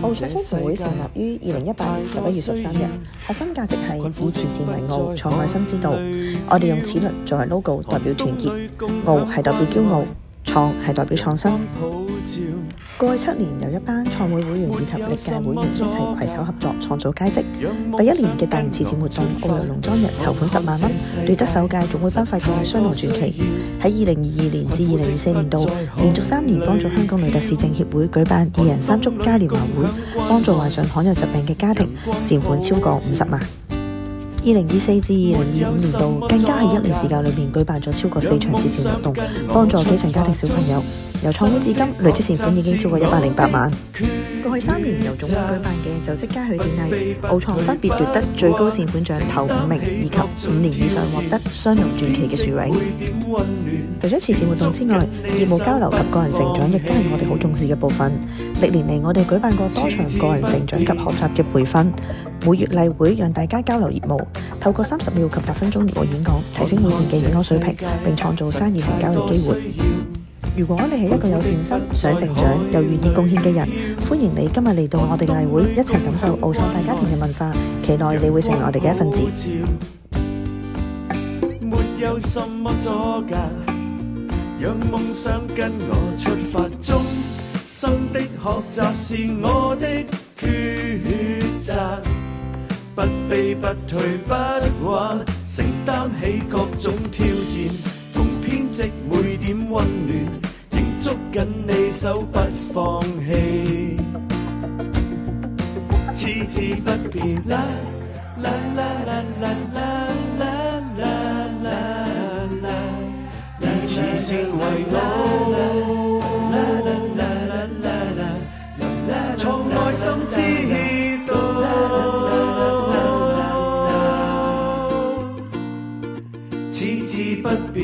奧創商協會成立於2018年11月13日，核心價值係以慈善為傲，創愛心之道。我哋用齒輪作為 logo， 代表團結；傲係代表驕傲，創係代表創新。過去7年，由一班創會會員以及歷屆會員一齊攜手合作，創造佳績。第一年嘅大型慈善活動奧遊農莊日籌款10萬蚊，奪得首屆總會頒發嘅雙龍傳奇。喺2022年至2024年度，連續3年幫助香港旅特市政協會舉辦2人3足嘉年華會，幫助患上罕有疾病嘅家庭，善款超過50萬。2024至2025年度更加喺1年時間裏面舉辦咗超過4場慈善活動，幫助基層家庭小朋友。由創會至今，累積善款已經超過108萬。過去3年由總會舉辦嘅就職嘉許典禮，奧創分別奪得最高善款獎頭5名，以及5年以上獲得雙龍傳奇嘅殊榮。除咗慈善活動之外，業務交流及個人成長亦都係我哋好重視嘅部分。歷年嚟，我哋舉辦過多場個人成長及學習嘅培訓，每月例會讓大家交流業務，透過30秒及8分鐘業務演講，提升會員嘅演講水平，並創造生意成交嘅機會。如果你係一個有善心、想成長又願意貢獻嘅人，歡迎你今日嚟到我哋嘅例會，一齊感受奧創大家庭嘅文化，期待你會成為我哋嘅一份子。沒有什麼阻隔，讓夢想跟我出發，終生的學習是我的抉擇，不卑不退不還，承擔起各種挑戰，同編織每點溫暖，仍捉緊你手不放棄，矢志不變。啦啦啦啦啦啦啦啦啦啦，以慈善為傲，啦啦啦啦啦啦，創愛心之道，矢志不變。